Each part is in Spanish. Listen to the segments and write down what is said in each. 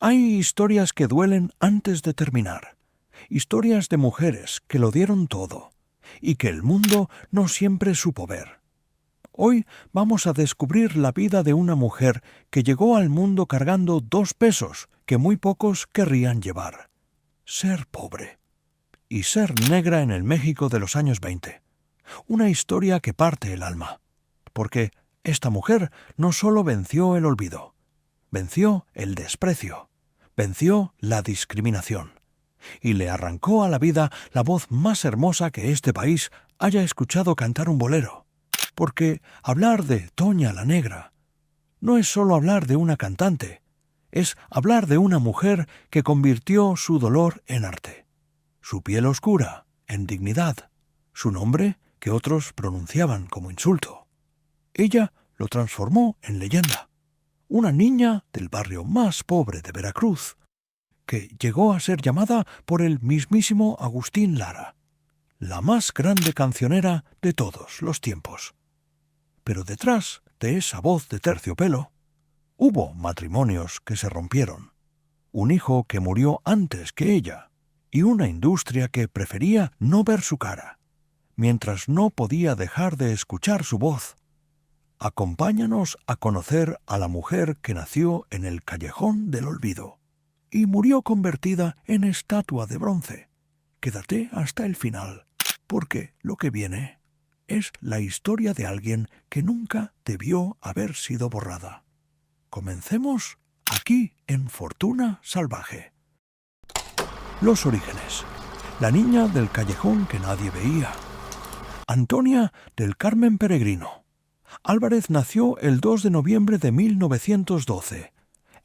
Hay historias que duelen antes de terminar, historias de mujeres que lo dieron todo y que el mundo no siempre supo ver. Hoy vamos a descubrir la vida de una mujer que llegó al mundo cargando 2 pesos que muy pocos querrían llevar: ser pobre y ser negra en el México de los años 20. Una historia que parte el alma, porque esta mujer no solo venció el olvido, venció el desprecio, venció la discriminación y le arrancó a la vida la voz más hermosa que este país haya escuchado cantar un bolero. Porque hablar de Toña la Negra no es solo hablar de una cantante, es hablar de una mujer que convirtió su dolor en arte, su piel oscura en dignidad, su nombre que otros pronunciaban como insulto. Ella lo transformó en leyenda. Una niña del barrio más pobre de Veracruz, que llegó a ser llamada por el mismísimo Agustín Lara, la más grande cancionera de todos los tiempos. Pero detrás de esa voz de terciopelo, hubo matrimonios que se rompieron, un hijo que murió antes que ella, y una industria que prefería no ver su cara, mientras no podía dejar de escuchar su voz. Acompáñanos a conocer a la mujer que nació en el callejón del olvido y murió convertida en estatua de bronce. Quédate hasta el final, porque lo que viene es la historia de alguien que nunca debió haber sido borrada. Comencemos aquí en Fortuna Salvaje. Los orígenes. La niña del callejón que nadie veía. Antonia del Carmen Peregrino. Álvarez nació el 2 de noviembre de 1912,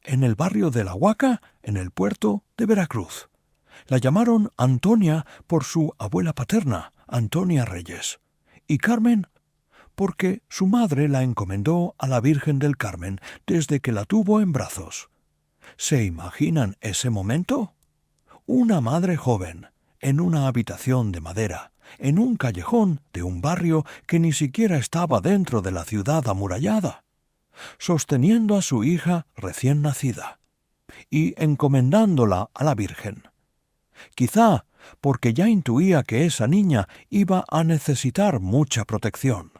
en el barrio de La Huaca, en el puerto de Veracruz. La llamaron Antonia por su abuela paterna, Antonia Reyes, y Carmen porque su madre la encomendó a la Virgen del Carmen desde que la tuvo en brazos. ¿Se imaginan ese momento? Una madre joven, en una habitación de madera, en un callejón de un barrio que ni siquiera estaba dentro de la ciudad amurallada, sosteniendo a su hija recién nacida y encomendándola a la Virgen. Quizá porque ya intuía que esa niña iba a necesitar mucha protección.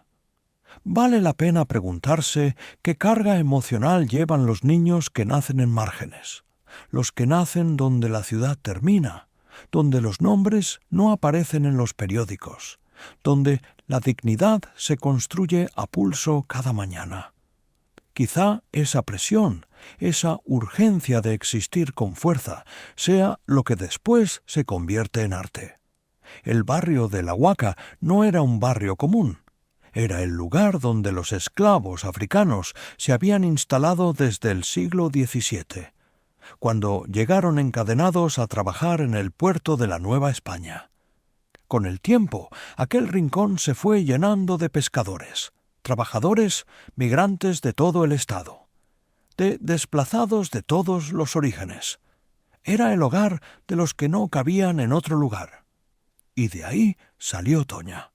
Vale la pena preguntarse qué carga emocional llevan los niños que nacen en márgenes, los que nacen donde la ciudad termina, donde los nombres no aparecen en los periódicos, donde la dignidad se construye a pulso cada mañana. Quizá esa presión, esa urgencia de existir con fuerza, sea lo que después se convierte en arte. El barrio de La Huaca no era un barrio común. Era el lugar donde los esclavos africanos se habían instalado desde el siglo XVII, cuando llegaron encadenados a trabajar en el puerto de la Nueva España. Con el tiempo, aquel rincón se fue llenando de pescadores, trabajadores, migrantes de todo el estado, de desplazados de todos los orígenes. Era el hogar de los que no cabían en otro lugar. Y de ahí salió Toña,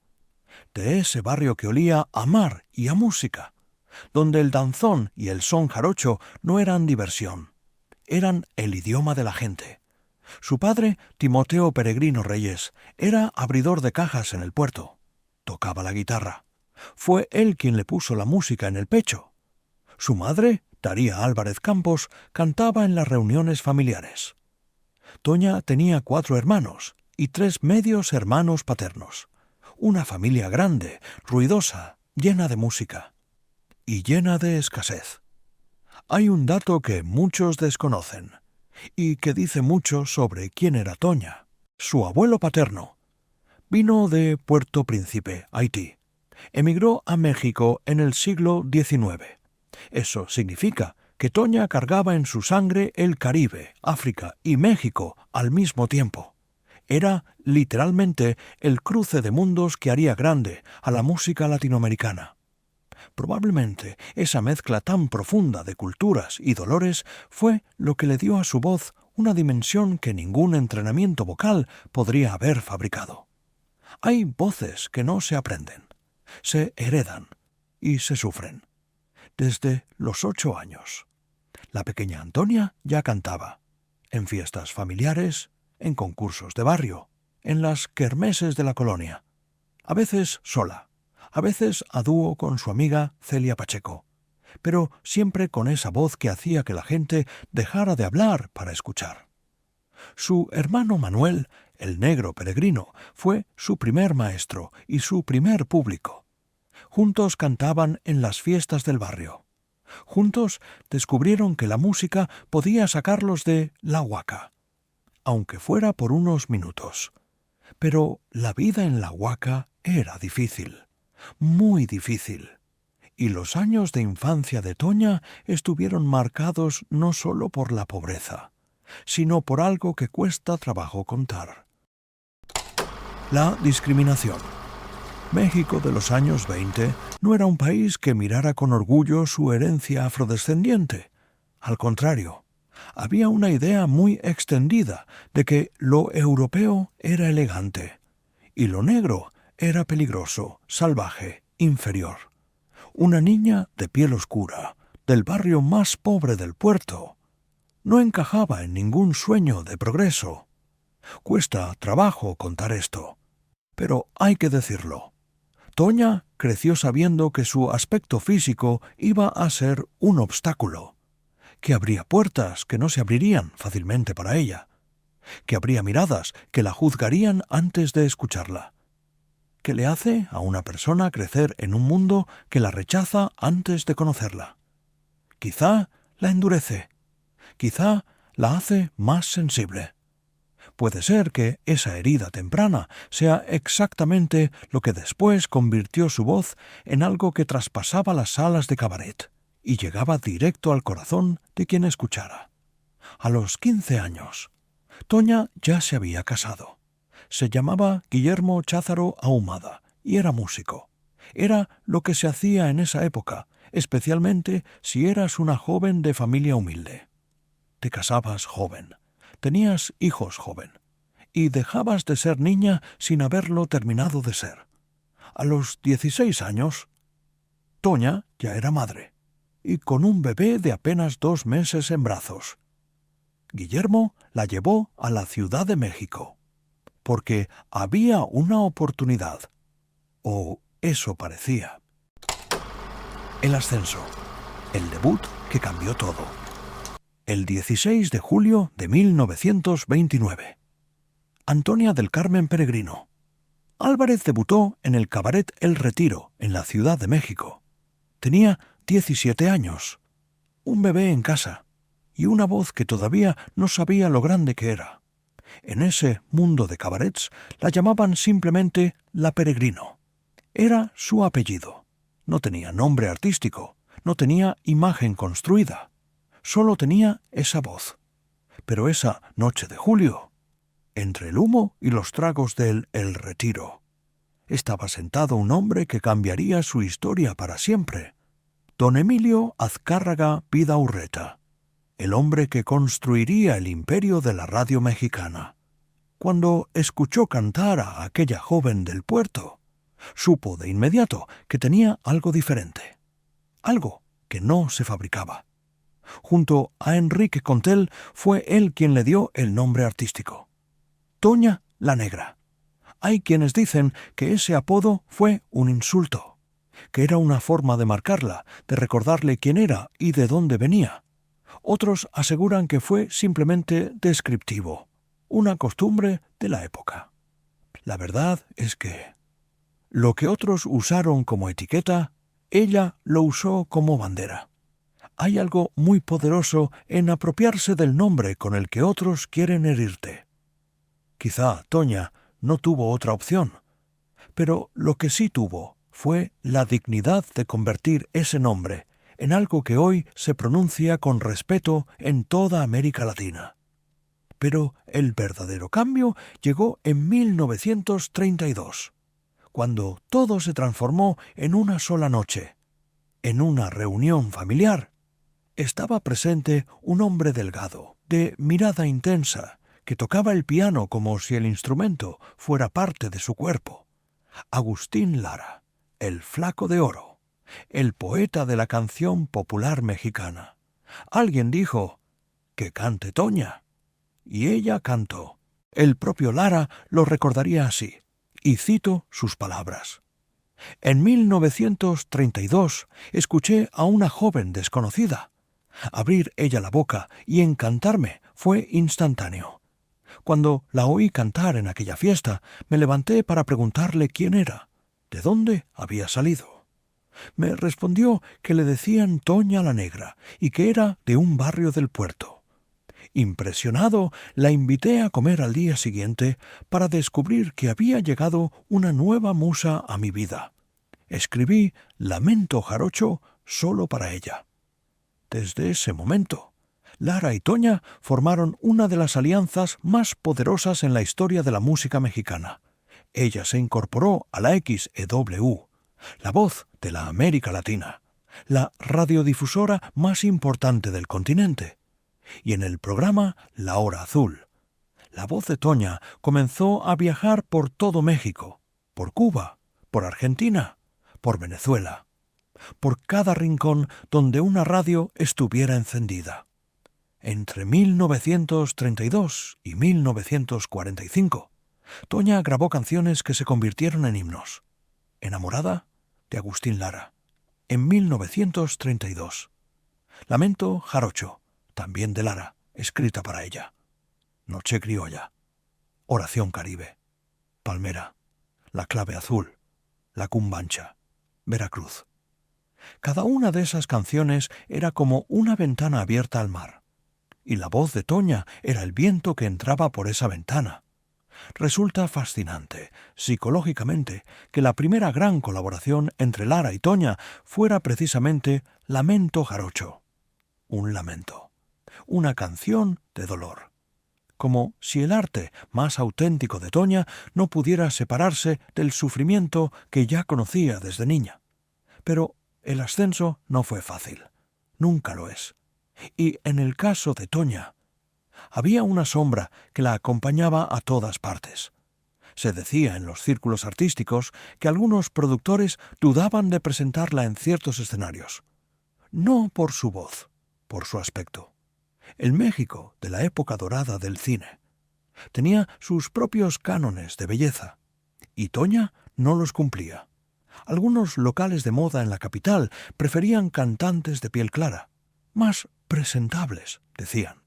de ese barrio que olía a mar y a música, donde el danzón y el son jarocho no eran diversión, eran el idioma de la gente. Su padre, Timoteo Peregrino Reyes, era abridor de cajas en el puerto. Tocaba la guitarra. Fue él quien le puso la música en el pecho. Su madre, Daría Álvarez Campos, cantaba en las reuniones familiares. Toña tenía 4 hermanos y 3 medios hermanos paternos. Una familia grande, ruidosa, llena de música y llena de escasez. Hay un dato que muchos desconocen y que dice mucho sobre quién era Toña. Su abuelo paterno vino de Puerto Príncipe, Haití. Emigró a México en el siglo XIX. Eso significa que Toña cargaba en su sangre el Caribe, África y México al mismo tiempo. Era literalmente el cruce de mundos que haría grande a la música latinoamericana. Probablemente esa mezcla tan profunda de culturas y dolores fue lo que le dio a su voz una dimensión que ningún entrenamiento vocal podría haber fabricado. Hay voces que no se aprenden, se heredan y se sufren. Desde los 8 años. La pequeña Antonia ya cantaba, en fiestas familiares, en concursos de barrio, en las kermeses de la colonia, a veces sola, a veces a dúo con su amiga Celia Pacheco, pero siempre con esa voz que hacía que la gente dejara de hablar para escuchar. Su hermano Manuel, el negro peregrino, fue su primer maestro y su primer público. Juntos cantaban en las fiestas del barrio. Juntos descubrieron que la música podía sacarlos de la huaca, aunque fuera por unos minutos. Pero la vida en la huaca era difícil, muy difícil. Y los años de infancia de Toña estuvieron marcados no solo por la pobreza, sino por algo que cuesta trabajo contar. La discriminación. México de los años 20 no era un país que mirara con orgullo su herencia afrodescendiente. Al contrario, había una idea muy extendida de que lo europeo era elegante y lo negro era peligroso, salvaje, inferior. Una niña de piel oscura, del barrio más pobre del puerto, no encajaba en ningún sueño de progreso. Cuesta trabajo contar esto, pero hay que decirlo. Toña creció sabiendo que su aspecto físico iba a ser un obstáculo, que habría puertas que no se abrirían fácilmente para ella, que habría miradas que la juzgarían antes de escucharla, que le hace a una persona crecer en un mundo que la rechaza antes de conocerla. Quizá la endurece, quizá la hace más sensible. Puede ser que esa herida temprana sea exactamente lo que después convirtió su voz en algo que traspasaba las salas de cabaret y llegaba directo al corazón de quien escuchara. A los 15 años, Toña ya se había casado. Se llamaba Guillermo Cházaro Ahumada y era músico. Era lo que se hacía en esa época, especialmente si eras una joven de familia humilde. Te casabas joven. Tenías hijos joven, y dejabas de ser niña sin haberlo terminado de ser. A los 16 años, Toña ya era madre, y con un bebé de apenas 2 meses en brazos. Guillermo la llevó a la Ciudad de México, porque había una oportunidad, o eso parecía. El ascenso, el debut que cambió todo. El 16 de julio de 1929. Antonia del Carmen Peregrino. Álvarez debutó en el cabaret El Retiro, en la Ciudad de México. Tenía 17 años, un bebé en casa y una voz que todavía no sabía lo grande que era. En ese mundo de cabarets la llamaban simplemente La Peregrino. Era su apellido. No tenía nombre artístico, no tenía imagen construida. Solo tenía esa voz. Pero esa noche de julio, entre el humo y los tragos del El Retiro, estaba sentado un hombre que cambiaría su historia para siempre. Don Emilio Azcárraga Vidaurreta, el hombre que construiría el imperio de la radio mexicana. Cuando escuchó cantar a aquella joven del puerto, supo de inmediato que tenía algo diferente, algo que no se fabricaba. Junto a Enrique Contel fue él quien le dio el nombre artístico. Toña la Negra. Hay quienes dicen que ese apodo fue un insulto, que era una forma de marcarla, de recordarle quién era y de dónde venía. Otros aseguran que fue simplemente descriptivo, una costumbre de la época. La verdad es que lo que otros usaron como etiqueta, ella lo usó como bandera. Hay algo muy poderoso en apropiarse del nombre con el que otros quieren herirte. Quizá Toña no tuvo otra opción, pero lo que sí tuvo fue la dignidad de convertir ese nombre en algo que hoy se pronuncia con respeto en toda América Latina. Pero el verdadero cambio llegó en 1932, cuando todo se transformó en una sola noche. En una reunión familiar, estaba presente un hombre delgado, de mirada intensa, que tocaba el piano como si el instrumento fuera parte de su cuerpo. Agustín Lara, el Flaco de Oro, el poeta de la canción popular mexicana, Alguien dijo, «Que cante Toña». Y ella cantó. El propio Lara lo recordaría así, y cito sus palabras. En 1932 escuché a una joven desconocida. Abrir ella la boca y encantarme fue instantáneo. Cuando la oí cantar en aquella fiesta, me levanté para preguntarle quién era, de dónde había salido. Me respondió que le decían Toña la Negra y que era de un barrio del puerto. Impresionado, la invité a comer al día siguiente para descubrir que había llegado una nueva musa a mi vida. Escribí Lamento Jarocho solo para ella. Desde ese momento, Lara y Toña formaron una de las alianzas más poderosas en la historia de la música mexicana. Ella se incorporó a la XEW, la voz de la América Latina, la radiodifusora más importante del continente, y en el programa La Hora Azul. La voz de Toña comenzó a viajar por todo México, por Cuba, por Argentina, por Venezuela, por cada rincón donde una radio estuviera encendida. Entre 1932 y 1945, Toña grabó canciones que se convirtieron en himnos. Enamorada, de Agustín Lara, en 1932. Lamento Jarocho, también de Lara, escrita para ella. Noche criolla, Oración Caribe, Palmera, La Clave Azul, La Cumbancha, Veracruz. Cada una de esas canciones era como una ventana abierta al mar, y la voz de Toña era el viento que entraba por esa ventana. Resulta fascinante, psicológicamente, que la primera gran colaboración entre Lara y Toña fuera precisamente Lamento Jarocho. Un lamento, una canción de dolor. Como si el arte más auténtico de Toña no pudiera separarse del sufrimiento que ya conocía desde niña. Pero el ascenso no fue fácil, nunca lo es. Y en el caso de Toña, había una sombra que la acompañaba a todas partes. Se decía en los círculos artísticos que algunos productores dudaban de presentarla en ciertos escenarios. No por su voz, por su aspecto. El México de la época dorada del cine tenía sus propios cánones de belleza, y Toña no los cumplía. Algunos locales de moda en la capital preferían cantantes de piel clara, más presentables, decían.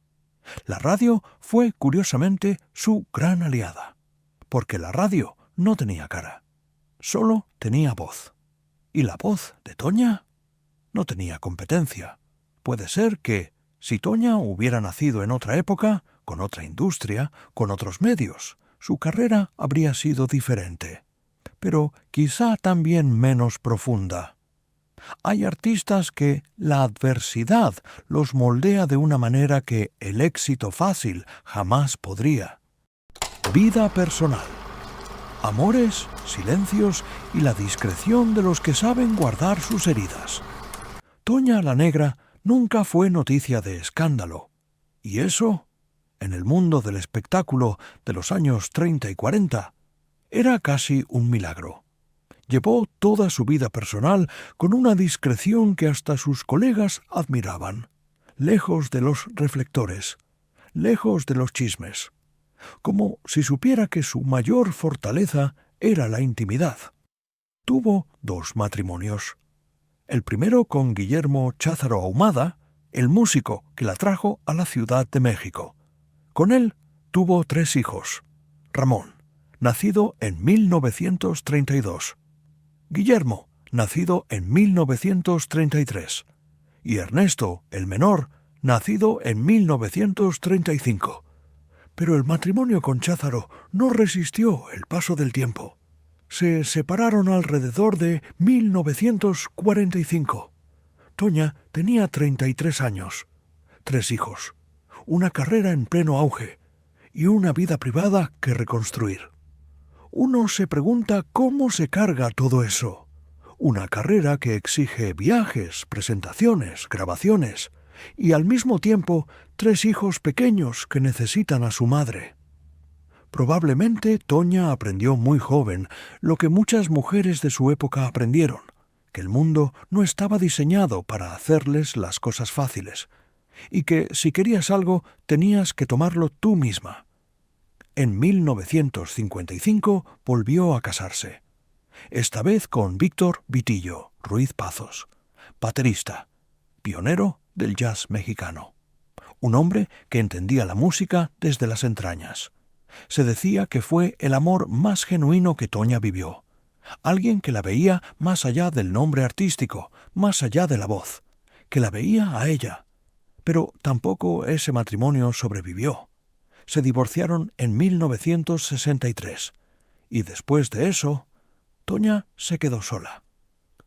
La radio fue, curiosamente, su gran aliada, porque la radio no tenía cara, solo tenía voz. Y la voz de Toña no tenía competencia. Puede ser que, si Toña hubiera nacido en otra época, con otra industria, con otros medios, su carrera habría sido diferente, pero quizá también menos profunda. Hay artistas que la adversidad los moldea de una manera que el éxito fácil jamás podría. Vida personal. Amores, silencios y la discreción de los que saben guardar sus heridas. Toña la Negra nunca fue noticia de escándalo. Y eso, en el mundo del espectáculo de los años 30 y 40, era casi un milagro. Llevó toda su vida personal con una discreción que hasta sus colegas admiraban, lejos de los reflectores, lejos de los chismes, como si supiera que su mayor fortaleza era la intimidad. Tuvo 2 matrimonios. El primero con Guillermo Cházaro Ahumada, el músico que la trajo a la Ciudad de México. Con él tuvo 3 hijos. Ramón, nacido en 1932. Guillermo, nacido en 1933, y Ernesto, el menor, nacido en 1935. Pero el matrimonio con Cházaro no resistió el paso del tiempo. Se separaron alrededor de 1945. Toña tenía 33 años, 3 hijos, una carrera en pleno auge y una vida privada que reconstruir. Uno se pregunta cómo se carga todo eso. Una carrera que exige viajes, presentaciones, grabaciones y al mismo tiempo 3 hijos pequeños que necesitan a su madre. Probablemente Toña aprendió muy joven lo que muchas mujeres de su época aprendieron, que el mundo no estaba diseñado para hacerles las cosas fáciles, y que si querías algo tenías que tomarlo tú misma. En 1955 volvió a casarse, esta vez con Víctor Vitillo Ruiz Pazos, baterista, pionero del jazz mexicano. Un hombre que entendía la música desde las entrañas. Se decía que fue el amor más genuino que Toña vivió. Alguien que la veía más allá del nombre artístico, más allá de la voz, que la veía a ella. Pero tampoco ese matrimonio sobrevivió. Se divorciaron en 1963 y después de eso, Toña se quedó sola,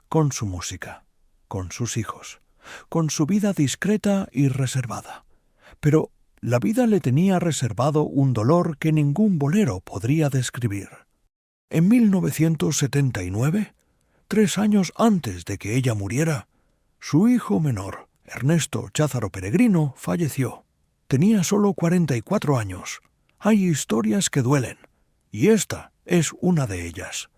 con su música, con sus hijos, con su vida discreta y reservada. Pero la vida le tenía reservado un dolor que ningún bolero podría describir. En 1979, 3 años antes de que ella muriera, su hijo menor, Ernesto Cházaro Peregrino, falleció. Tenía solo 44 años. Hay historias que duelen, y esta es una de ellas.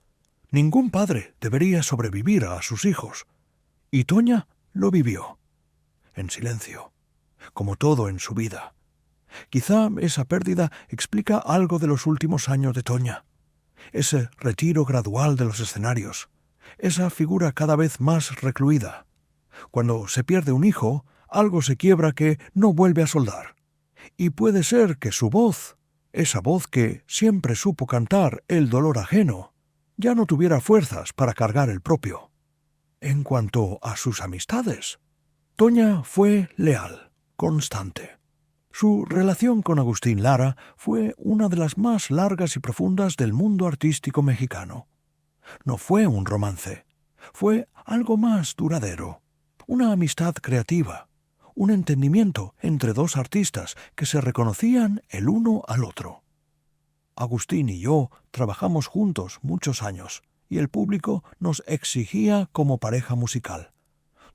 Ningún padre debería sobrevivir a sus hijos, y Toña lo vivió, en silencio, como todo en su vida. Quizá esa pérdida explica algo de los últimos años de Toña. Ese retiro gradual de los escenarios, esa figura cada vez más recluida. Cuando se pierde un hijo, algo se quiebra que no vuelve a soldar. Y puede ser que su voz, esa voz que siempre supo cantar el dolor ajeno, ya no tuviera fuerzas para cargar el propio. En cuanto a sus amistades, Toña fue leal, constante. Su relación con Agustín Lara fue una de las más largas y profundas del mundo artístico mexicano. No fue un romance, fue algo más duradero, una amistad creativa, un entendimiento entre dos artistas que se reconocían el uno al otro. Agustín y yo trabajamos juntos muchos años y el público nos exigía como pareja musical.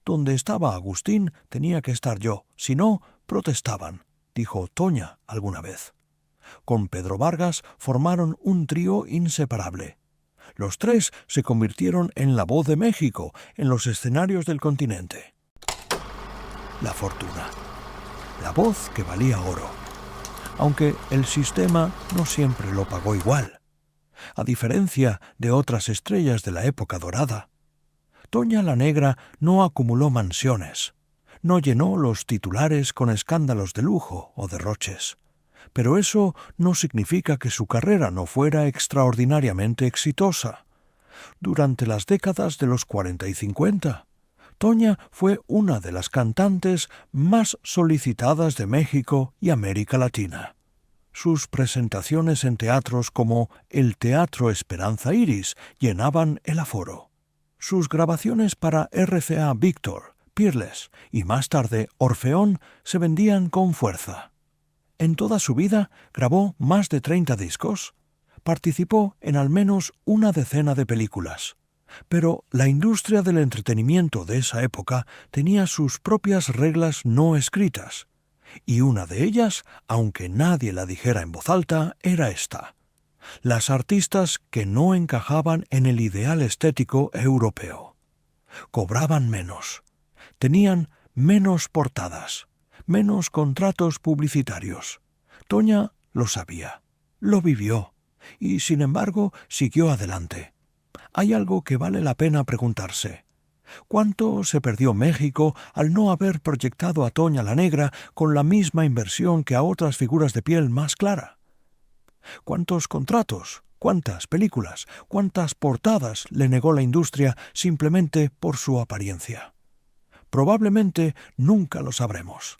Donde estaba Agustín tenía que estar yo, si no, protestaban, dijo Toña alguna vez. Con Pedro Vargas formaron un trío inseparable. Los tres se convirtieron en la voz de México en los escenarios del continente. La fortuna. La voz que valía oro. Aunque el sistema no siempre lo pagó igual. A diferencia de otras estrellas de la época dorada, Toña la Negra no acumuló mansiones, no llenó los titulares con escándalos de lujo o derroches. Pero eso no significa que su carrera no fuera extraordinariamente exitosa. Durante las décadas de los 40 y 50, Toña fue una de las cantantes más solicitadas de México y América Latina. Sus presentaciones en teatros como el Teatro Esperanza Iris llenaban el aforo. Sus grabaciones para RCA Víctor, Peerless y más tarde Orfeón se vendían con fuerza. En toda su vida grabó más de 30 discos. Participó en al menos una decena de películas. Pero la industria del entretenimiento de esa época tenía sus propias reglas no escritas. Y una de ellas, aunque nadie la dijera en voz alta, era esta: las artistas que no encajaban en el ideal estético europeo. Cobraban menos, tenían menos portadas, menos contratos publicitarios. Toña lo sabía, lo vivió, y sin embargo siguió adelante. Hay algo que vale la pena preguntarse. ¿Cuánto se perdió México al no haber proyectado a Toña la Negra con la misma inversión que a otras figuras de piel más clara? ¿Cuántos contratos, cuántas películas, cuántas portadas le negó la industria simplemente por su apariencia? Probablemente nunca lo sabremos.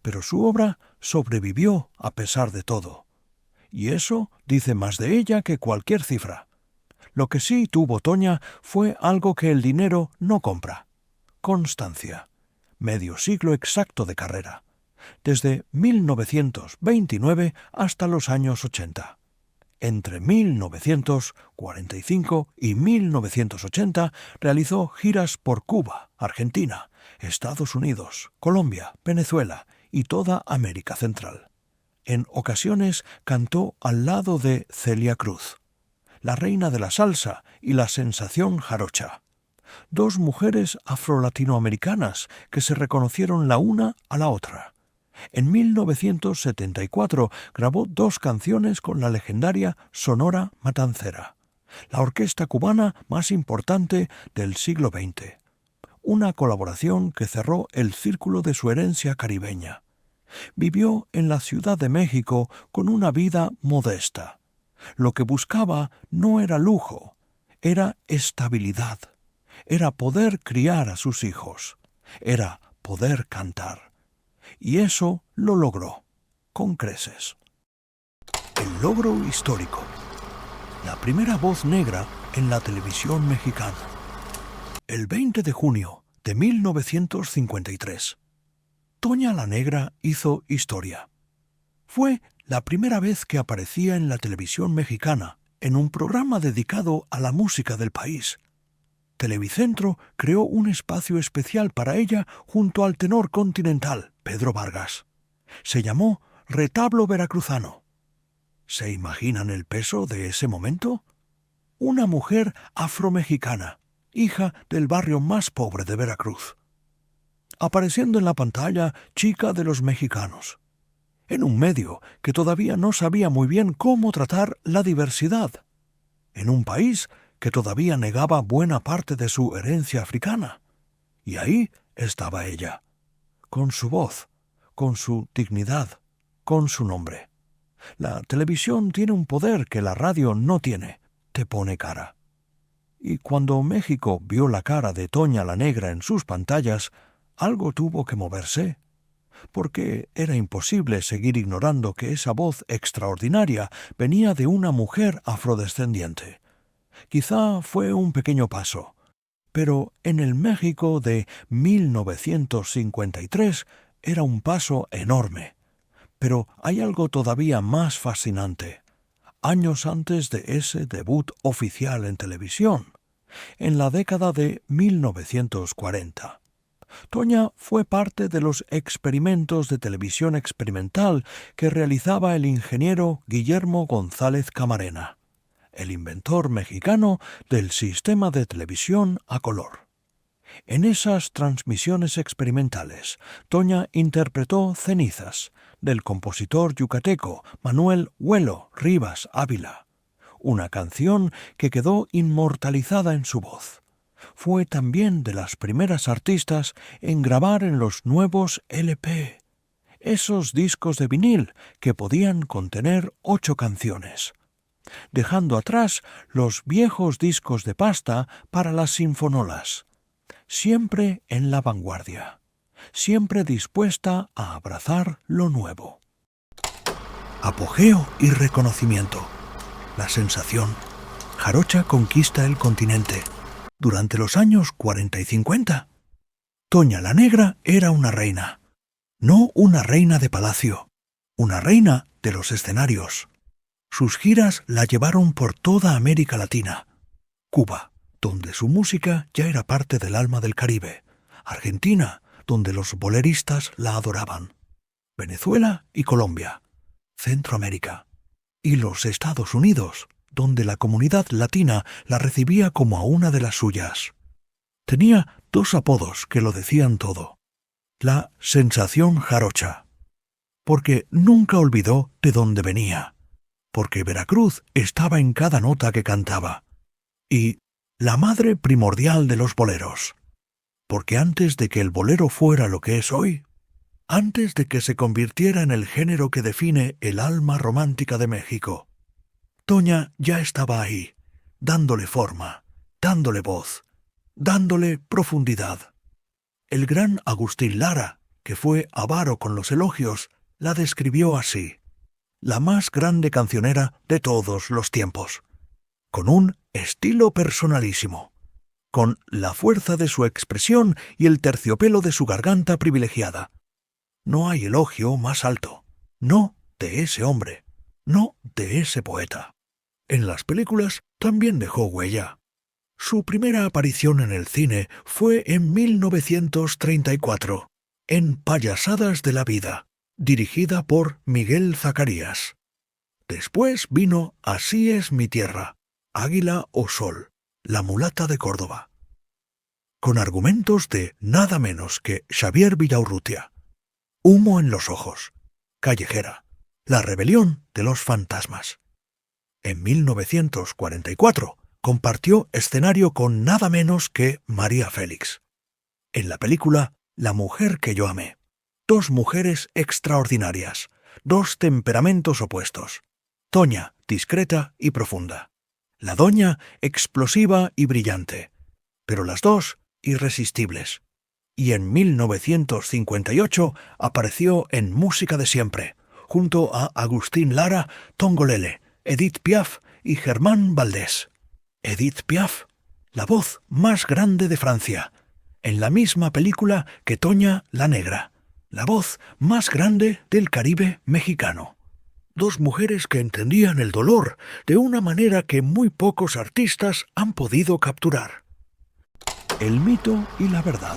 Pero su obra sobrevivió a pesar de todo. Y eso dice más de ella que cualquier cifra. Lo que sí tuvo Toña fue algo que el dinero no compra: constancia. Medio siglo exacto de carrera. Desde 1929 hasta los años 80. Entre 1945 y 1980 realizó giras por Cuba, Argentina, Estados Unidos, Colombia, Venezuela y toda América Central. En ocasiones cantó al lado de Celia Cruz, la reina de la salsa y la sensación jarocha. Dos mujeres afro-latinoamericanas que se reconocieron la una a la otra. En 1974 grabó 2 canciones con la legendaria Sonora Matancera, la orquesta cubana más importante del siglo XX. Una colaboración que cerró el círculo de su herencia caribeña. Vivió en la Ciudad de México con una vida modesta. Lo que buscaba no era lujo, era estabilidad. Era poder criar a sus hijos. Era poder cantar. Y eso lo logró, con creces. El logro histórico. La primera voz negra en la televisión mexicana. El 20 de junio de 1953, Toña la Negra hizo historia. Fue la primera vez que aparecía en la televisión mexicana, en un programa dedicado a la música del país. Televicentro creó un espacio especial para ella junto al tenor continental, Pedro Vargas. Se llamó Retablo Veracruzano. ¿Se imaginan el peso de ese momento? Una mujer afromexicana, hija del barrio más pobre de Veracruz, apareciendo en la pantalla chica de los mexicanos, en un medio que todavía no sabía muy bien cómo tratar la diversidad, en un país que todavía negaba buena parte de su herencia africana. Y ahí estaba ella, con su voz, con su dignidad, con su nombre. La televisión tiene un poder que la radio no tiene, te pone cara. Y cuando México vio la cara de Toña la Negra en sus pantallas, algo tuvo que moverse, porque era imposible seguir ignorando que esa voz extraordinaria venía de una mujer afrodescendiente. Quizá fue un pequeño paso, pero en el México de 1953 era un paso enorme. Pero hay algo todavía más fascinante. Años antes de ese debut oficial en televisión, en la década de 1940, Toña fue parte de los experimentos de televisión experimental que realizaba el ingeniero Guillermo González Camarena, el inventor mexicano del sistema de televisión a color. En esas transmisiones experimentales, Toña interpretó Cenizas, del compositor yucateco Manuel Huelo Rivas Ávila, una canción que quedó inmortalizada en su voz. Fue también de las primeras artistas en grabar en los nuevos LP, esos discos de vinil que podían contener 8 canciones, dejando atrás los viejos discos de pasta para las sinfonolas. Siempre en la vanguardia, siempre dispuesta a abrazar lo nuevo. Apogeo y reconocimiento. La sensación. Jarocha conquista el continente. Durante los años 40 y 50, Toña la Negra era una reina. No una reina de palacio, una reina de los escenarios. Sus giras la llevaron por toda América Latina, Cuba, donde su música ya era parte del alma del Caribe, Argentina, donde los boleristas la adoraban, Venezuela y Colombia, Centroamérica, y los Estados Unidos, donde la comunidad latina la recibía como a una de las suyas. Tenía 2 apodos que lo decían todo. La sensación jarocha, porque nunca olvidó de dónde venía, porque Veracruz estaba en cada nota que cantaba, y la madre primordial de los boleros, porque antes de que el bolero fuera lo que es hoy, antes de que se convirtiera en el género que define el alma romántica de México, Toña ya estaba ahí, dándole forma, dándole voz, dándole profundidad. El gran Agustín Lara, que fue avaro con los elogios, la describió así: la más grande cancionera de todos los tiempos, con un estilo personalísimo, con la fuerza de su expresión y el terciopelo de su garganta privilegiada. No hay elogio más alto, no de ese hombre, no de ese poeta. En las películas también dejó huella. Su primera aparición en el cine fue en 1934, en Payasadas de la vida, dirigida por Miguel Zacarías. Después vino Así es mi tierra, Águila o Sol, La mulata de Córdoba. con argumentos de nada menos que Xavier Villaurrutia. Humo en los ojos, Callejera, la rebelión de los fantasmas. En 1944 compartió escenario con nada menos que María Félix. En la película La mujer que yo amé. Dos mujeres extraordinarias, dos temperamentos opuestos. Toña, discreta y profunda. La doña, explosiva y brillante. Pero las dos, irresistibles. Y en 1958 apareció en Música de Siempre, junto a Agustín Lara, Tongolele, Edith Piaf y Germán Valdés. Edith Piaf, la voz más grande de Francia, en la misma película que Toña la Negra, la voz más grande del Caribe mexicano. Dos mujeres que entendían el dolor de una manera que muy pocos artistas han podido capturar. El mito y la verdad,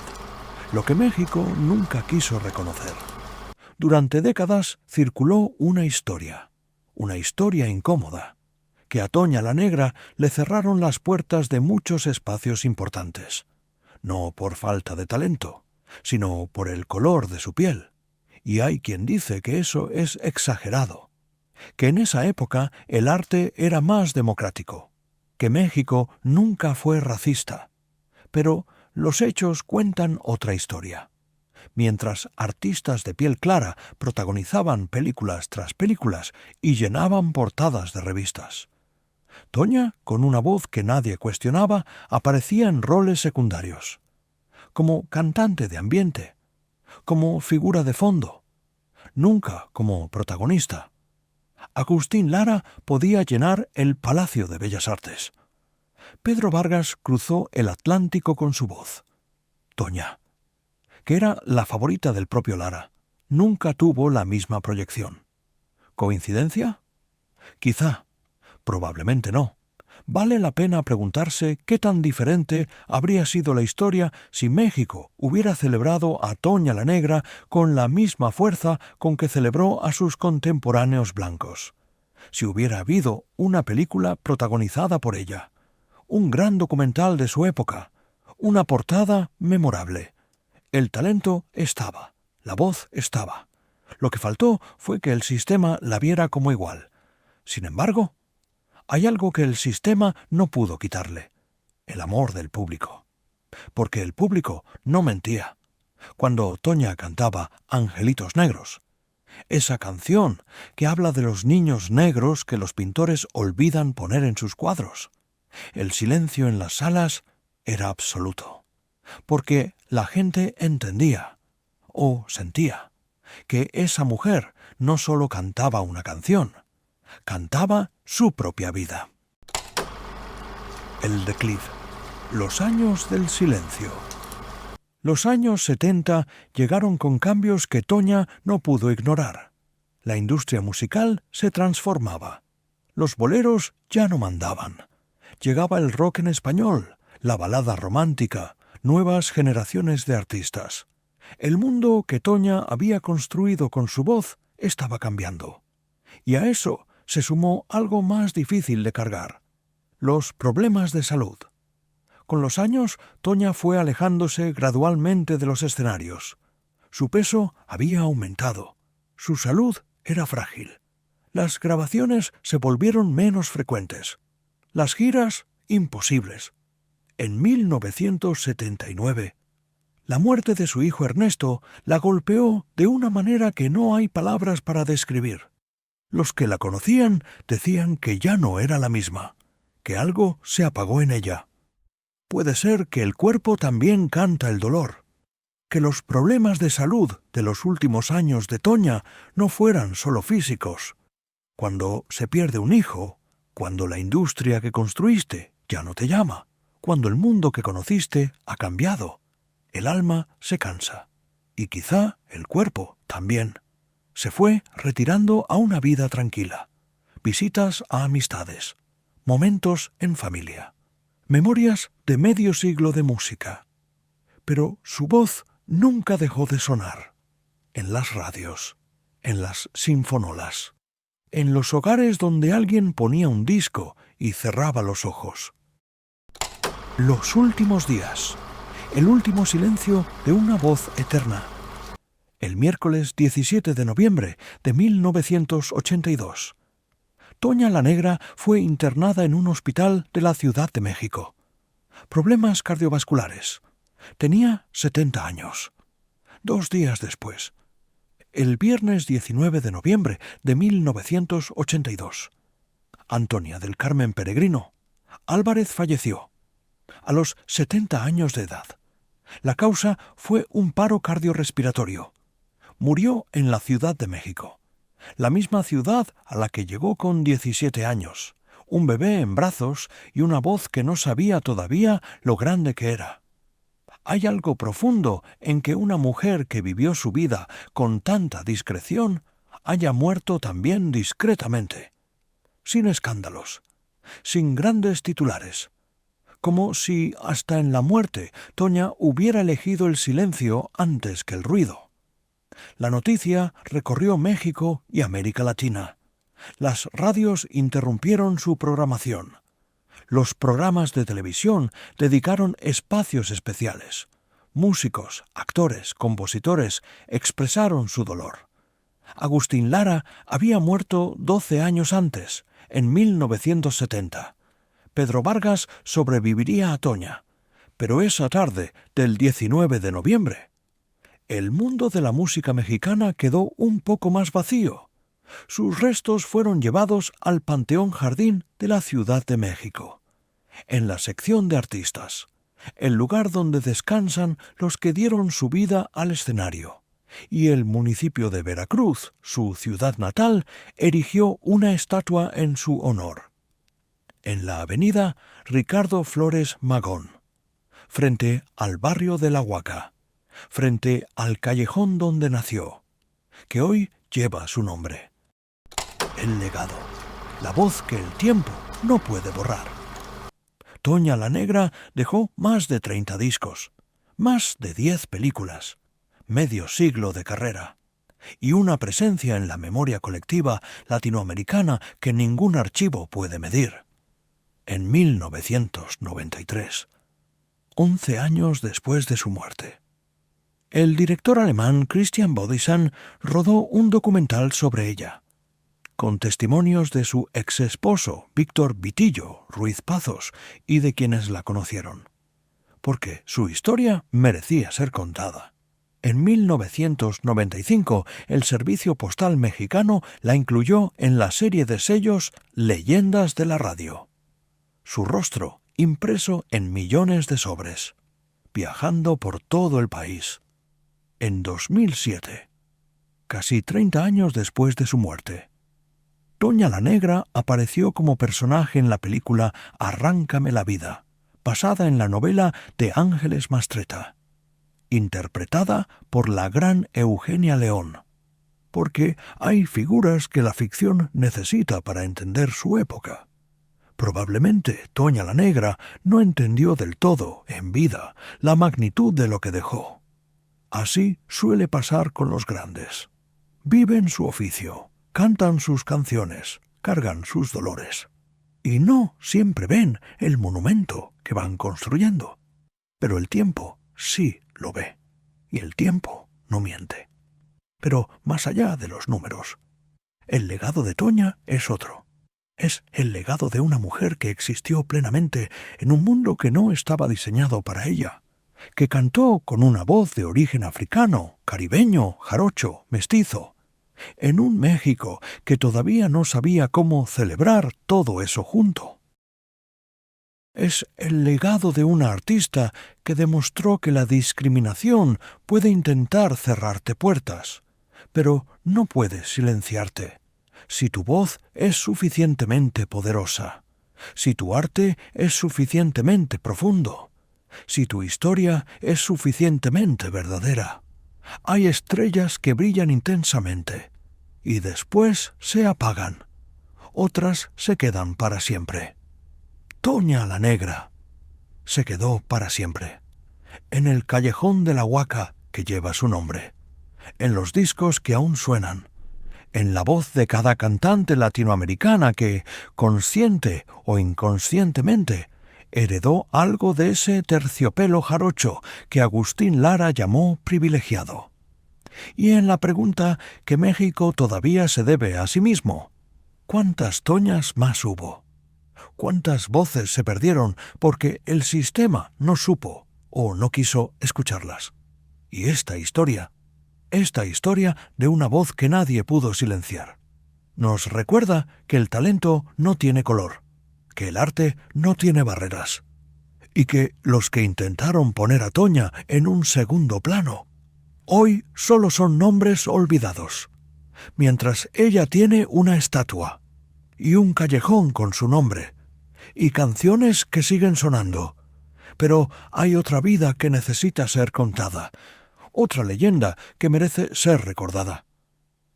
lo que México nunca quiso reconocer. Durante décadas circuló una historia incómoda, que a Toña la Negra le cerraron las puertas de muchos espacios importantes, no por falta de talento, sino por el color de su piel. Y hay quien dice que eso es exagerado, que en esa época el arte era más democrático, que México nunca fue racista. Pero los hechos cuentan otra historia. Mientras artistas de piel clara protagonizaban películas tras películas y llenaban portadas de revistas, Toña, con una voz que nadie cuestionaba, aparecía en roles secundarios, como cantante de ambiente, como figura de fondo, nunca como protagonista. Agustín Lara podía llenar el Palacio de Bellas Artes. Pedro Vargas cruzó el Atlántico con su voz. Toña, que era la favorita del propio Lara, nunca tuvo la misma proyección. ¿Coincidencia? Quizá, probablemente no. Vale la pena preguntarse qué tan diferente habría sido la historia si México hubiera celebrado a Toña la Negra con la misma fuerza con que celebró a sus contemporáneos blancos. Si hubiera habido una película protagonizada por ella, un gran documental de su época, una portada memorable. El talento estaba, la voz estaba. Lo que faltó fue que el sistema la viera como igual. Sin embargo, hay algo que el sistema no pudo quitarle: el amor del público. Porque el público no mentía. Cuando Toña cantaba Angelitos Negros, esa canción que habla de los niños negros que los pintores olvidan poner en sus cuadros, el silencio en las salas era absoluto. Porque la gente entendía, o sentía, que esa mujer no solo cantaba una canción, cantaba su propia vida. El declive. Los años del silencio. Los años 70 llegaron con cambios que Toña no pudo ignorar. La industria musical se transformaba. Los boleros ya no mandaban. Llegaba el rock en español, la balada romántica, nuevas generaciones de artistas. El mundo que Toña había construido con su voz estaba cambiando. Y a eso se sumó algo más difícil de cargar: los problemas de salud. Con los años, Toña fue alejándose gradualmente de los escenarios. Su peso había aumentado. Su salud era frágil. Las grabaciones se volvieron menos frecuentes. Las giras, imposibles. En 1979, la muerte de su hijo Ernesto la golpeó de una manera que no hay palabras para describir. Los que la conocían decían que ya no era la misma, que algo se apagó en ella. Puede ser que el cuerpo también canta el dolor, que los problemas de salud de los últimos años de Toña no fueran solo físicos. Cuando se pierde un hijo, cuando la industria que construiste ya no te llama, cuando el mundo que conociste ha cambiado, el alma se cansa, y quizá el cuerpo también. Se fue retirando a una vida tranquila, visitas a amistades, momentos en familia, memorias de medio siglo de música. Pero su voz nunca dejó de sonar, en las radios, en las sinfonolas, en los hogares donde alguien ponía un disco y cerraba los ojos. Los últimos días, el último silencio de una voz eterna. El miércoles 17 de noviembre de 1982, Toña la Negra fue internada en un hospital de la Ciudad de México. Problemas cardiovasculares. Tenía 70 años. 2 días después, el viernes 19 de noviembre de 1982, Antonia del Carmen Peregrino Álvarez falleció a los 70 años de edad. La causa fue un paro cardiorrespiratorio. Murió en la Ciudad de México, la misma ciudad a la que llegó con 17 años, un bebé en brazos y una voz que no sabía todavía lo grande que era. Hay algo profundo en que una mujer que vivió su vida con tanta discreción haya muerto también discretamente, sin escándalos, sin grandes titulares, como si hasta en la muerte Toña hubiera elegido el silencio antes que el ruido. La noticia recorrió México y América Latina. Las radios interrumpieron su programación. Los programas de televisión dedicaron espacios especiales. Músicos, actores, compositores expresaron su dolor. Agustín Lara había muerto 12 años antes, en 1970. Pedro Vargas sobreviviría a Toña, pero esa tarde del 19 de noviembre, el mundo de la música mexicana quedó un poco más vacío. Sus restos fueron llevados al Panteón Jardín de la Ciudad de México, en la sección de artistas, el lugar donde descansan los que dieron su vida al escenario, y el municipio de Veracruz, su ciudad natal, erigió una estatua en su honor, en la avenida Ricardo Flores Magón, frente al barrio de La Huaca, frente al callejón donde nació, que hoy lleva su nombre. El legado, la voz que el tiempo no puede borrar. Toña la Negra dejó más de 30 discos, más de 10 películas, medio siglo de carrera, y una presencia en la memoria colectiva latinoamericana que ningún archivo puede medir. En 1993, 11 años después de su muerte, el director alemán Christian Bodisson rodó un documental sobre ella, con testimonios de su ex-esposo Víctor Vitillo Ruiz Pazos y de quienes la conocieron, porque su historia merecía ser contada. En 1995, el Servicio Postal Mexicano la incluyó en la serie de sellos Leyendas de la Radio. Su rostro impreso en millones de sobres, viajando por todo el país. En 2007, casi 30 años después de su muerte, Toña la Negra apareció como personaje en la película Arráncame la vida, basada en la novela de Ángeles Mastretta, interpretada por la gran Eugenia León, porque hay figuras que la ficción necesita para entender su época. Probablemente Toña la Negra no entendió del todo, en vida, la magnitud de lo que dejó. Así suele pasar con los grandes. Viven su oficio, cantan sus canciones, cargan sus dolores. Y no siempre ven el monumento que van construyendo. Pero el tiempo sí lo ve. Y el tiempo no miente. Pero más allá de los números, el legado de Toña es otro. Es el legado de una mujer que existió plenamente en un mundo que no estaba diseñado para ella, que cantó con una voz de origen africano, caribeño, jarocho, mestizo, en un México que todavía no sabía cómo celebrar todo eso junto. Es el legado de una artista que demostró que la discriminación puede intentar cerrarte puertas, pero no puede silenciarte, si tu voz es suficientemente poderosa, si tu arte es suficientemente profundo, si tu historia es suficientemente verdadera. Hay estrellas que brillan intensamente y después se apagan. Otras se quedan para siempre. Toña la Negra se quedó para siempre, en el callejón de La Huaca que lleva su nombre, en los discos que aún suenan, en la voz de cada cantante latinoamericana que, consciente o inconscientemente, heredó algo de ese terciopelo jarocho que Agustín Lara llamó privilegiado. Y en la pregunta que México todavía se debe a sí mismo, ¿cuántas Toñas más hubo? ¿Cuántas voces se perdieron porque el sistema no supo o no quiso escucharlas? Y esta historia de una voz que nadie pudo silenciar, nos recuerda que el talento no tiene color, que el arte no tiene barreras, y que los que intentaron poner a Toña en un segundo plano, hoy solo son nombres olvidados, mientras ella tiene una estatua y un callejón con su nombre, y canciones que siguen sonando. Pero hay otra vida que necesita ser contada, otra leyenda que merece ser recordada.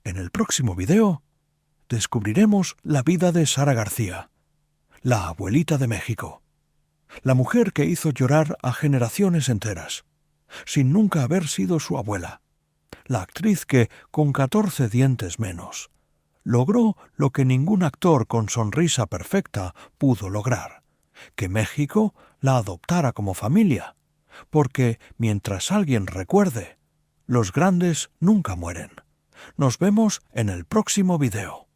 En el próximo video descubriremos la vida de Sara García, la abuelita de México, la mujer que hizo llorar a generaciones enteras, sin nunca haber sido su abuela, la actriz que, con 14 dientes menos, logró lo que ningún actor con sonrisa perfecta pudo lograr, que México la adoptara como familia, porque mientras alguien recuerde, los grandes nunca mueren. Nos vemos en el próximo video.